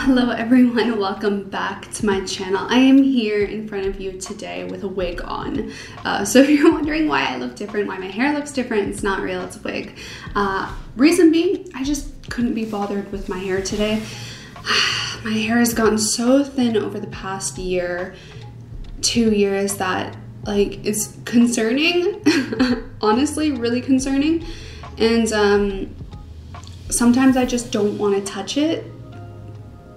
Hello everyone, welcome back to my channel. I am here in front of you today with a wig on. So if you're wondering why I look different, why my hair looks different, it's not real, it's a wig. Reason being, I just couldn't be bothered with my hair today. My hair has gotten so thin over the past year, 2 years, that like it's concerning. Honestly, really concerning. And sometimes I just don't want to touch it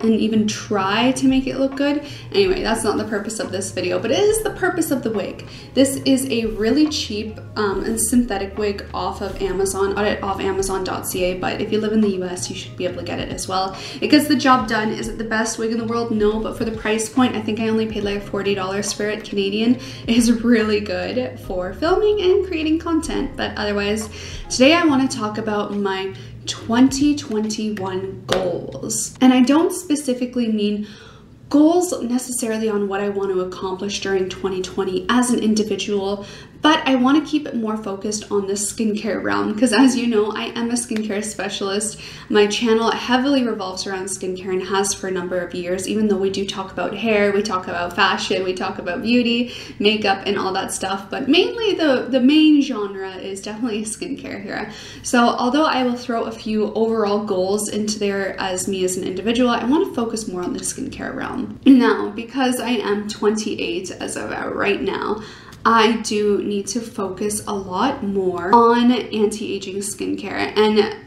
and even try to make it look good. Anyway, that's not the purpose of this video, but it is the purpose of the wig. This is a really cheap and synthetic wig off of Amazon, off Amazon.ca, but if you live in the US, you should be able to get it as well. It gets the job done. Is it the best wig in the world? No, but for the price point, I think I only paid like $40 for it, Canadian. It is really good for filming and creating content, but otherwise, today I want to talk about my 2021 goals. And I don't specifically mean goals necessarily on what I want to accomplish during 2020 as an individual, but I want to keep it more focused on the skincare realm because, as you know, I am a skincare specialist. My channel heavily revolves around skincare and has for a number of years, even though we do talk about hair, we talk about fashion, we talk about beauty, makeup, and all that stuff, but mainly the main genre is definitely skincare here. So although I will throw a few overall goals into there as me as an individual, I want to focus more on the skincare realm. Now, because I am 28 as of right now, I do need to focus a lot more on anti-aging skincare, and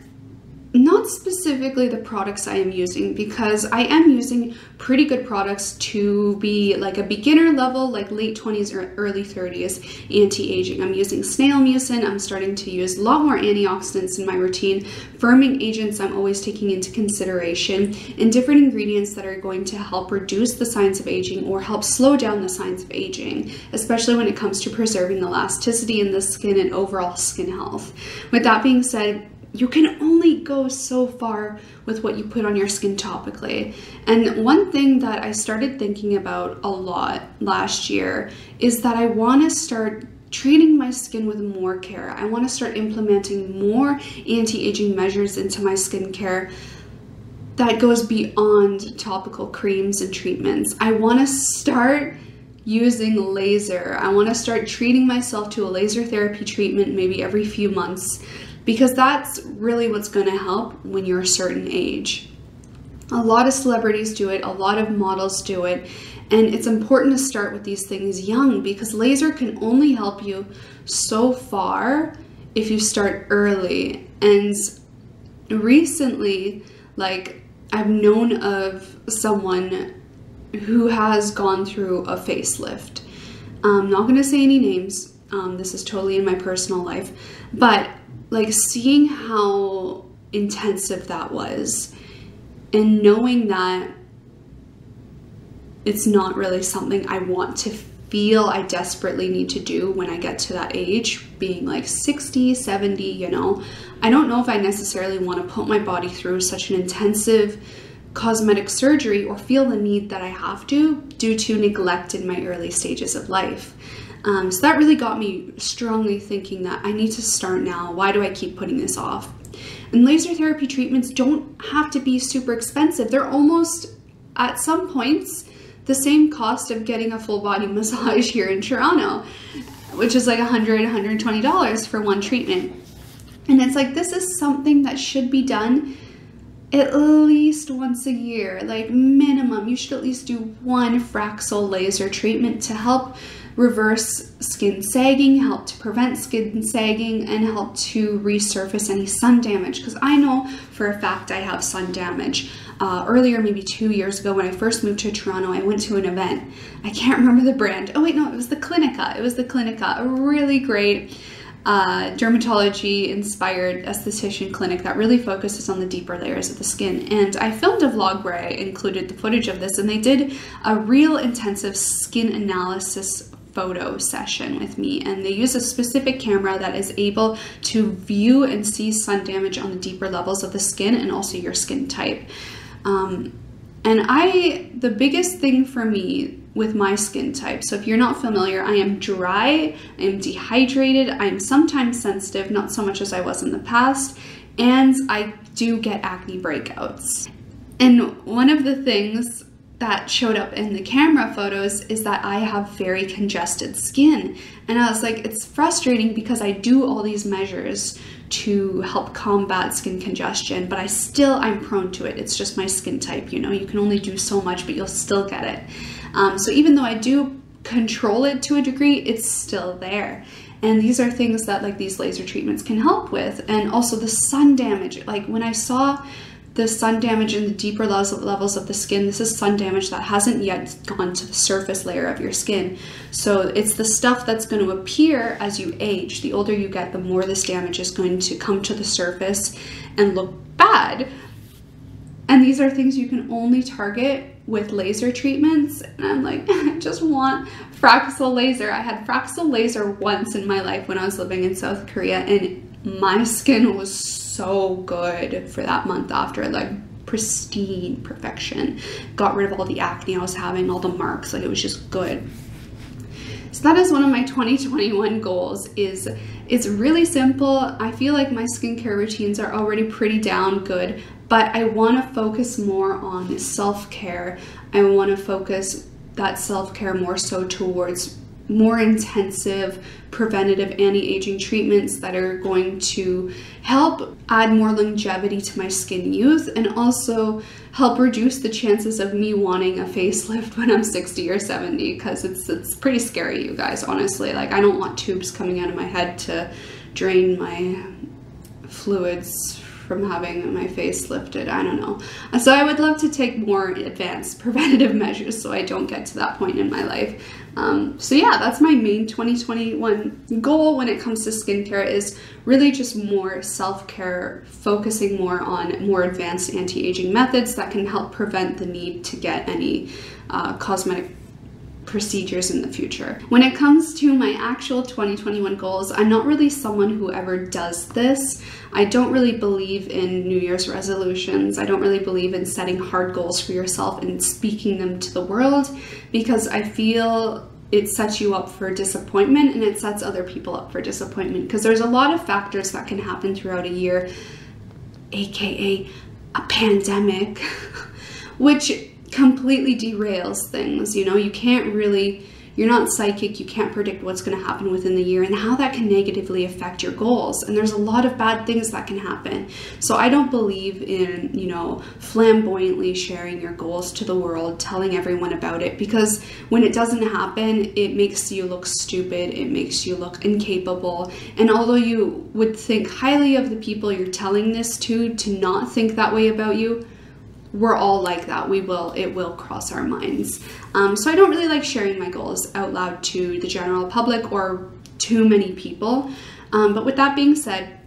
not specifically the products I am using, because I am using pretty good products to be like a beginner level, like late 20s or early 30s anti-aging. I'm using snail mucin. I'm starting to use a lot more antioxidants in my routine, firming agents I'm always taking into consideration, and different ingredients that are going to help reduce the signs of aging or help slow down the signs of aging, especially when it comes to preserving elasticity in the skin and overall skin health. With that being said, you can only go so far with what you put on your skin topically. And one thing that I started thinking about a lot last year is that I want to start treating my skin with more care. I want to start implementing more anti-aging measures into my skincare that goes beyond topical creams and treatments. I want to start using laser. I want to start treating myself to a laser therapy treatment maybe every few months, because that's really what's going to help when you're a certain age. A lot of celebrities do it, a lot of models do it, and it's important to start with these things young, because laser can only help you so far if you start early. And recently, like, I've known of someone who has gone through a facelift. I'm not going to say any names. This is totally in my personal life, but like seeing how intensive that was and knowing that it's not really something I want to feel I desperately need to do when I get to that age, being like 60, 70, you know, I don't know if I necessarily want to put my body through such an intensive cosmetic surgery or feel the need that I have to due to neglect in my early stages of life. So that really got me strongly thinking that I need to start now. Why do I keep putting this off? And laser therapy treatments don't have to be super expensive. They're almost, at some points, the same cost of getting a full body massage here in Toronto, which is like $100, $120 for one treatment. And it's like, this is something that should be done at least once a year, like minimum. You should at least do one Fraxel laser treatment to help reverse skin sagging, help to prevent skin sagging, and help to resurface any sun damage, because I know for a fact I have sun damage. Earlier, maybe 2 years ago, when I first moved to Toronto, I went to an event. I can't remember the brand. Oh wait, no, it was the Clinica. It was the Clinica, a really great dermatology inspired esthetician clinic that really focuses on the deeper layers of the skin. And I filmed a vlog where I included the footage of this, and they did a real intensive skin analysis photo session with me, and they use a specific camera that is able to view and see sun damage on the deeper levels of the skin and also your skin type. And the biggest thing for me with my skin type, so if you're not familiar, I am dry, I am dehydrated, I am sometimes sensitive, not so much as I was in the past, and I do get acne breakouts. And one of the things that showed up in the camera photos is that I have very congested skin. And I was like, it's frustrating because I do all these measures to help combat skin congestion, but I'm prone to it. It's just my skin type, you know, you can only do so much, but you'll still get it. So even though I do control it to a degree, it's still there. And these are things that like these laser treatments can help with. And also the sun damage, like when I saw the sun damage in the deeper levels of the skin, this is sun damage that hasn't yet gone to the surface layer of your skin. So it's the stuff that's going to appear as you age. The older you get, the more this damage is going to come to the surface and look bad. And these are things you can only target with laser treatments. And I'm like, I just want Fraxel laser. I had Fraxel laser once in my life when I was living in South Korea, and my skin was so good for that month after, like pristine perfection. Got rid of all the acne I was having, all the marks, like it was just good. So that is one of my 2021 goals. It's really simple. I feel like my skincare routines are already pretty down good, but I want to focus more on self-care. I want to focus that self-care more so towards more intensive preventative anti-aging treatments that are going to help add more longevity to my skin youth and also help reduce the chances of me wanting a facelift when I'm 60 or 70, because it's pretty scary, you guys, honestly. Like, I don't want tubes coming out of my head to drain my fluids from having my face lifted. I don't know. So I would love to take more advanced preventative measures so I don't get to that point in my life. So yeah, that's my main 2021 goal when it comes to skincare, is really just more self-care, focusing more on more advanced anti-aging methods that can help prevent the need to get any cosmetic procedures in the future. When it comes to my actual 2021 goals, I'm not really someone who ever does this. I don't really believe in New Year's resolutions. I don't really believe in setting hard goals for yourself and speaking them to the world, because I feel it sets you up for disappointment and it sets other people up for disappointment, because there's a lot of factors that can happen throughout a year, aka a pandemic, which completely derails things. You know, you're not psychic, you can't predict what's going to happen within the year and how that can negatively affect your goals. And there's a lot of bad things that can happen. So I don't believe in, you know, flamboyantly sharing your goals to the world, telling everyone about it, because when it doesn't happen, it makes you look stupid, it makes you look incapable. And although you would think highly of the people you're telling this to not think that way about you, we're all like that. It will cross our minds. So I don't really like sharing my goals out loud to the general public or too many people. But with that being said,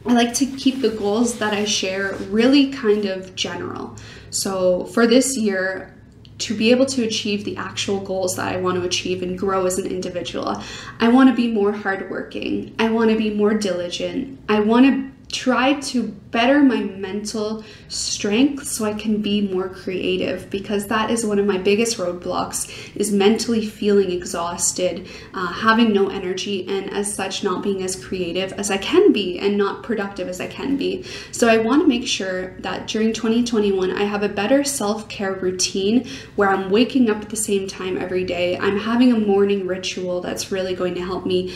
I like to keep the goals that I share really kind of general. So for this year, to be able to achieve the actual goals that I want to achieve and grow as an individual, I want to be more hardworking. I want to be more diligent. I want to try to better my mental strength so I can be more creative, because that is one of my biggest roadblocks, is mentally feeling exhausted, having no energy, and as such not being as creative as I can be and not productive as I can be. So I want to make sure that during 2021 I have a better self-care routine where I'm waking up at the same time every day. I'm having a morning ritual that's really going to help me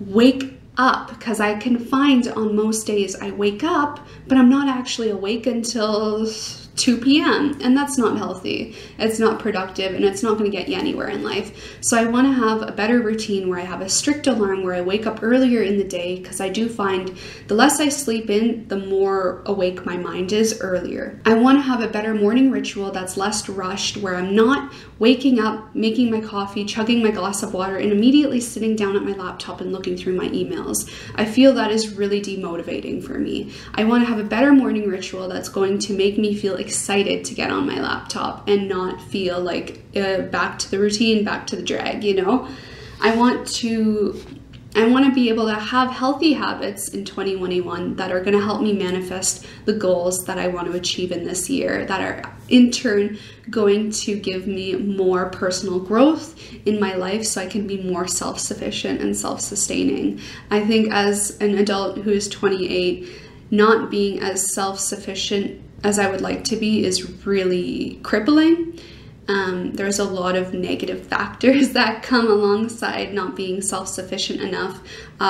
wake up, because I can find on most days I wake up, but I'm not actually awake until 2 p.m. and that's not healthy, it's not productive, and it's not going to get you anywhere in life. So I want to have a better routine where I have a strict alarm, where I wake up earlier in the day, because I do find the less I sleep in, the more awake my mind is earlier. I want to have a better morning ritual that's less rushed, where I'm not waking up, making my coffee, chugging my glass of water, and immediately sitting down at my laptop and looking through my emails. I feel that is really demotivating for me. I want to have a better morning ritual that's going to make me feel excited to get on my laptop and not feel like back to the routine, back to the drag, you know? I want to be able to have healthy habits in 2021 that are going to help me manifest the goals that I want to achieve in this year, that are in turn going to give me more personal growth in my life so I can be more self-sufficient and self-sustaining. I think as an adult who is 28, not being as self-sufficient as I would like to be is really crippling. There's a lot of negative factors that come alongside not being self-sufficient enough,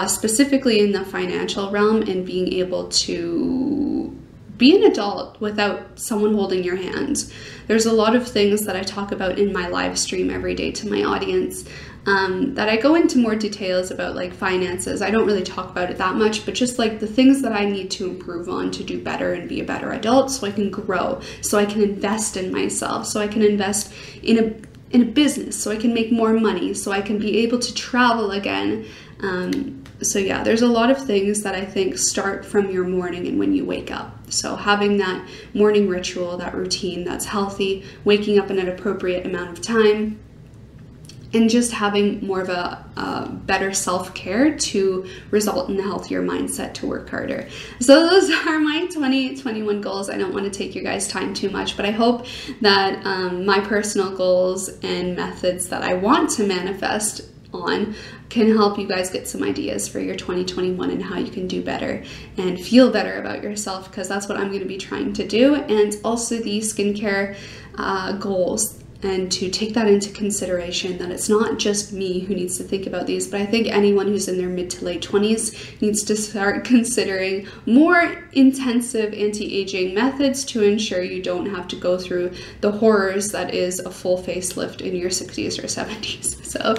specifically in the financial realm, and being able to be an adult without someone holding your hand. There's a lot of things that I talk about in my live stream every day to my audience that I go into more details about, like finances. I don't really talk about it that much, but just like the things that I need to improve on to do better and be a better adult, so I can grow, so I can invest in myself, so I can invest in a business, so I can make more money, so I can be able to travel again. So yeah, there's a lot of things that I think start from your morning and when you wake up. So having that morning ritual, that routine that's healthy, waking up in an appropriate amount of time, and just having more of a better self-care to result in a healthier mindset to work harder. So those are my 2021 goals. I don't want to take your guys' time too much, but I hope that my personal goals and methods that I want to manifest on can help you guys get some ideas for your 2021 and how you can do better and feel better about yourself, because that's what I'm going to be trying to do. And also the skincare goals, and to take that into consideration, that it's not just me who needs to think about these, but I think anyone who's in their mid to late 20s needs to start considering more intensive anti-aging methods to ensure you don't have to go through the horrors that is a full facelift in your 60s or 70s. So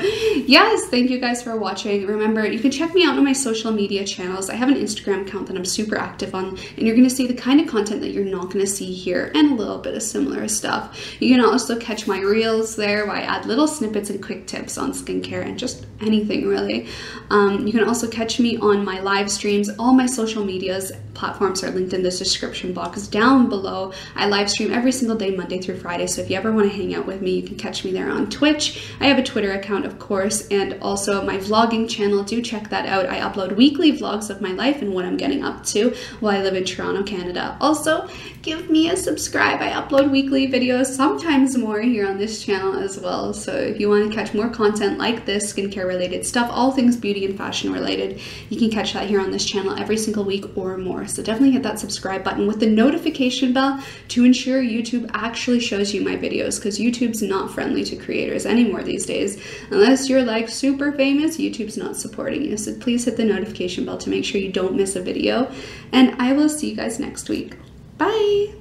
yes, thank you guys for watching. Remember, you can check me out on my social media channels. I have an Instagram account that I'm super active on, and you're gonna see the kind of content that you're not gonna see here, and a little bit of similar stuff. You can also catch my reels there, where I add little snippets and quick tips on skincare and just anything really. You can also catch me on my live streams. All my social medias platforms are linked in the description box down below. I live stream every single day, Monday through Friday, so if you ever want to hang out with me, you can catch me there on Twitch. I have a Twitter account, of course, and also my vlogging channel. Do check that out. I upload weekly vlogs of my life and what I'm getting up to while I live in Toronto, Canada. Also, give me a subscribe. I upload weekly videos, sometimes more, here on this channel as well. So if you want to catch more content like this, skincare related stuff, all things beauty and fashion related, you can catch that here on this channel every single week or more. So definitely hit that subscribe button with the notification bell to ensure YouTube actually shows you my videos, because YouTube's not friendly to creators anymore these days. Unless you're like super famous, YouTube's not supporting you. So please hit the notification bell to make sure you don't miss a video. And I will see you guys next week. Bye!